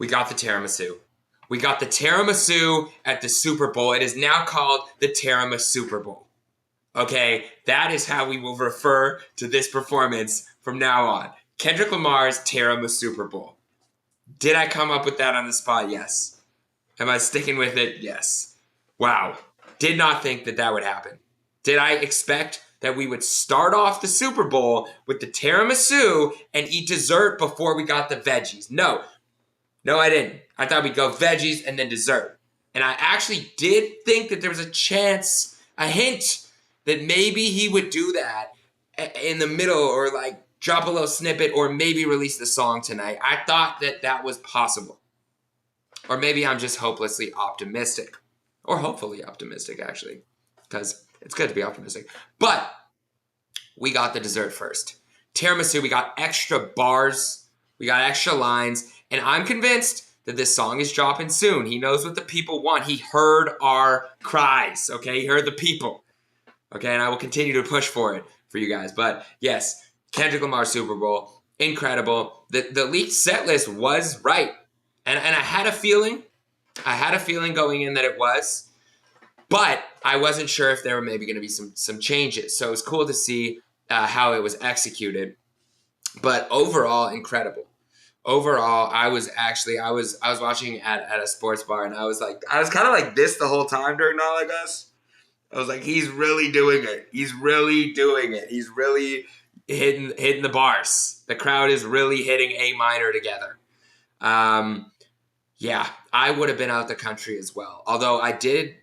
we got the tiramisu. We got the tiramisu at the Super Bowl. It is now called the Tiramisu Super Bowl. Okay, that is how we will refer to this performance from now on. Kendrick Lamar's Tiramisu Super Bowl. Did I come up with that on the spot? Yes. Am I sticking with it? Yes. Wow. Did not think that that would happen. Did I expect that we would start off the Super Bowl with the tiramisu and eat dessert before we got the veggies? No. No, I didn't. I thought we'd go veggies and then dessert. And I actually did think that there was a chance, a hint, that maybe he would do that in the middle or like drop a little snippet or maybe release the song tonight. I thought that that was possible. Or maybe I'm just hopelessly optimistic. Or hopefully optimistic, actually. Because it's good to be optimistic. But we got the dessert first. Tiramisu, we got extra bars. We got extra lines. And I'm convinced that this song is dropping soon. He knows what the people want. He heard our cries, okay? He heard the people. Okay, and I will continue to push for it for you guys. But yes, Kendrick Lamar Super Bowl, incredible. The leaked set list was right. And I had a feeling going in that it was, but I wasn't sure if there were maybe going to be some changes. So it was cool to see how it was executed. But overall, incredible. Overall, I was watching at a sports bar, and I was kind of like this the whole time during All I Guess. I was like, he's really doing it. He's really doing it. He's really hitting the bars. The crowd is really hitting A minor together. Yeah, I would have been out the country as well. Although I did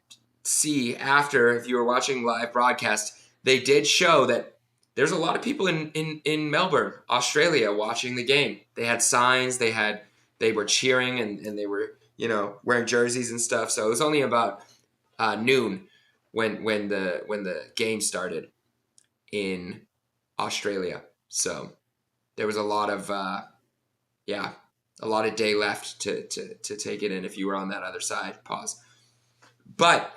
see after, if you were watching live broadcast, they did show that there's a lot of people in Melbourne, Australia, watching the game. They had signs, they were cheering, and they were, wearing jerseys and stuff. So it was only about noon when the game started in Australia. So there was a lot of a lot of day left to take it in if you were on that other side. Pause. But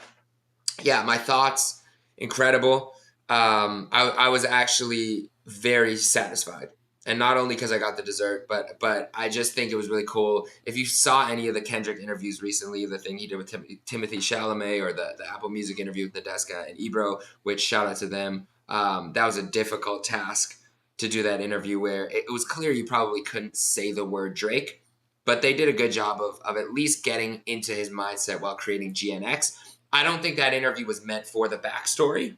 yeah, my thoughts, incredible. I was actually very satisfied. And not only because I got the dessert, but I just think it was really cool. If you saw any of the Kendrick interviews recently, the thing he did with Timothy Chalamet, or the Apple Music interview with Nadeska and Ebro, which shout out to them, that was a difficult task to do that interview where it was clear you probably couldn't say the word Drake, but they did a good job of at least getting into his mindset while creating GNX. I don't think that interview was meant for the backstory.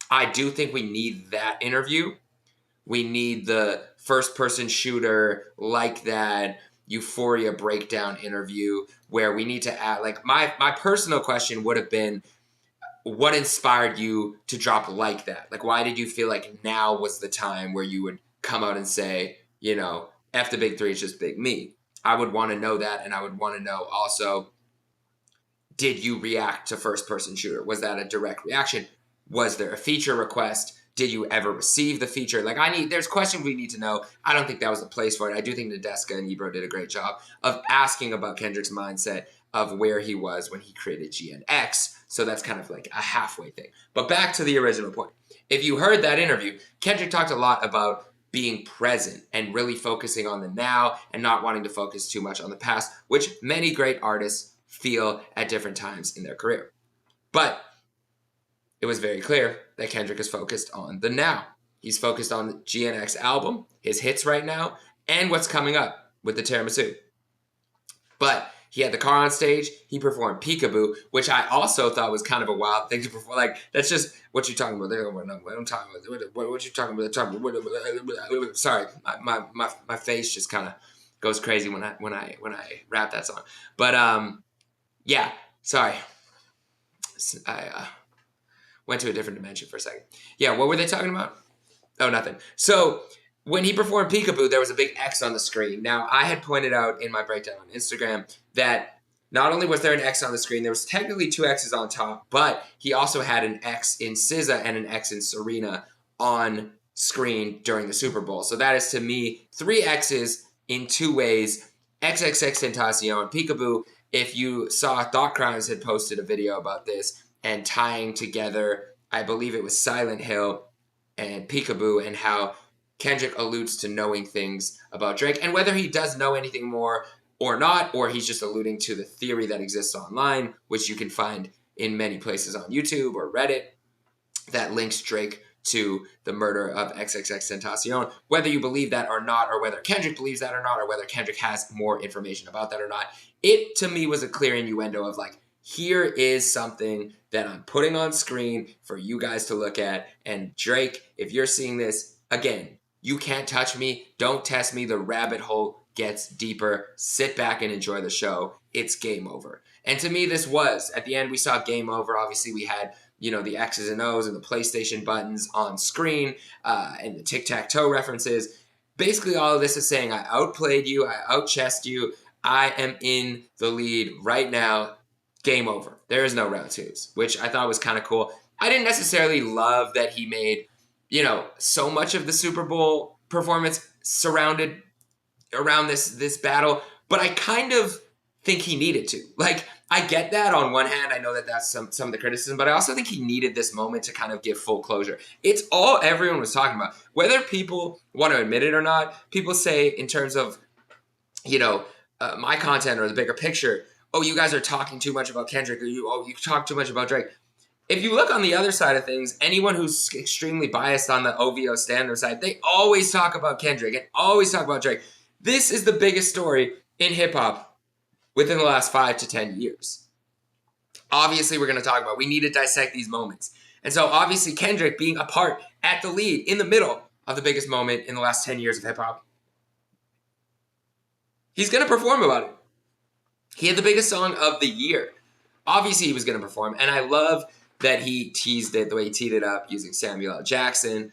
I do think we need that interview. We need the first-person shooter, like that Euphoria breakdown interview, where we need to add, like, my personal question would have been, what inspired you to drop like that? Like, why did you feel like now was the time where you would come out and say, F the big three, it's just big me? I would want to know that, and I would want to know also, did you react to first-person shooter? Was that a direct reaction? Was there a feature request? Did you ever receive the feature? Like, there's questions we need to know. I don't think that was the place for it. I do think Nadeska and Ebro did a great job of asking about Kendrick's mindset of where he was when he created GNX. So that's kind of like a halfway thing. But back to the original point. If you heard that interview, Kendrick talked a lot about being present and really focusing on the now and not wanting to focus too much on the past, which many great artists feel at different times in their career. But it was very clear that Kendrick is focused on the now. He's focused on the GNX album, his hits right now, and what's coming up with the tiramisu. But he had the car on stage. He performed Peekaboo, which I also thought was kind of a wild thing to perform. Like, that's just what you're talking about. What I'm talking about. What you talking about? Sorry, my face just kind of goes crazy when I rap that song. But yeah, sorry. I went to a different dimension for a second. Yeah, what were they talking about? Oh, nothing. So when he performed Peekaboo, there was a big X on the screen. Now, I had pointed out in my breakdown on Instagram that not only was there an X on the screen, there was technically two X's on top, but he also had an X in SZA and an X in Serena on screen during the Super Bowl. So that is, to me, three X's in two ways. XXXTentacion, Peekaboo. If you saw, Thought Crimes had posted a video about this and tying together, I believe it was Silent Hill and Peekaboo, and how Kendrick alludes to knowing things about Drake, and whether he does know anything more or not, or he's just alluding to the theory that exists online, which you can find in many places on YouTube or Reddit, that links Drake to the murder of XXXTentacion. Whether you believe that or not, or whether Kendrick believes that or not, or whether Kendrick has more information about that or not, it to me was a clear innuendo of like, here is something that I'm putting on screen for you guys to look at. And Drake, if you're seeing this, again, you can't touch me. Don't test me. The rabbit hole gets deeper. Sit back and enjoy the show. It's game over. And to me, this was. At the end, we saw game over. Obviously, we had the X's and O's and the PlayStation buttons on screen and the tic-tac-toe references. Basically, all of this is saying I outplayed you. I outchessed you. I am in the lead right now. Game over. There is no round twos, which I thought was kind of cool. I didn't necessarily love that he made, so much of the Super Bowl performance surrounded around this battle, but I kind of think he needed to. Like, I get that on one hand. I know that that's some of the criticism, but I also think he needed this moment to kind of give full closure. It's all everyone was talking about. Whether people want to admit it or not, people say in terms of, my content or the bigger picture, oh, you guys are talking too much about Kendrick, or you talk too much about Drake. If you look on the other side of things, anyone who's extremely biased on the OVO standard side, they always talk about Kendrick and always talk about Drake. This is the biggest story in hip-hop within the last 5 to 10 years. Obviously, we're going to talk about, we need to dissect these moments. And so, obviously, Kendrick being a part at the lead, in the middle of the biggest moment in the last 10 years of hip-hop, he's going to perform about it. He had the biggest song of the year. Obviously, he was going to perform, and I love that he teased it the way he teed it up using Samuel L. Jackson.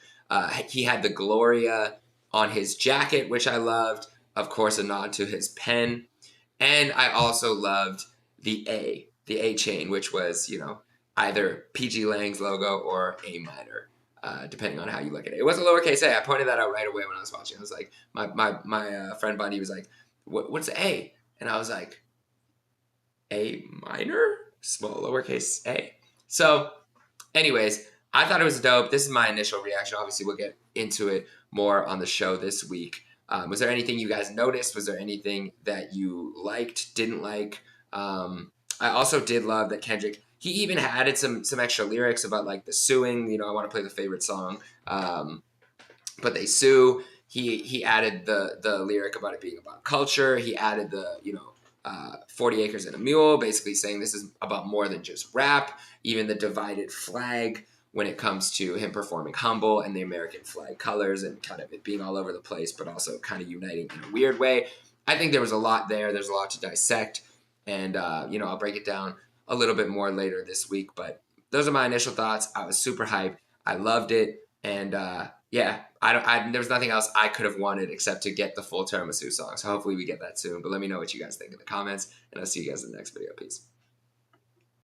He had the Gloria on his jacket, which I loved. Of course, a nod to his pen. And I also loved the A chain, which was, either PG Lang's logo or A minor, depending on how you look at it. It was a lowercase a. I pointed that out right away when I was watching. I was like, my friend Bundy was like, what's A? And I was like, A minor? Small lowercase a. So, anyways, I thought it was dope. This is my initial reaction. Obviously, we'll get into it more on the show this week. Was there anything you guys noticed? Was there anything that you liked, didn't like? I also did love that Kendrick, he even added some extra lyrics about like the suing. I want to play the favorite song, but they sue. He added the lyric about it being about culture. He added the 40 Acres and a Mule, basically saying this is about more than just rap. Even the divided flag when it comes to him performing Humble and the American flag colors and kind of it being all over the place, but also kind of uniting in a weird way. I think there was a lot there. There's a lot to dissect. And, I'll break it down a little bit more later this week. But those are my initial thoughts. I was super hyped. I loved it. And, there was nothing else I could have wanted except to get the full Tiramisu song. So hopefully we get that soon. But let me know what you guys think in the comments. And I'll see you guys in the next video. Peace.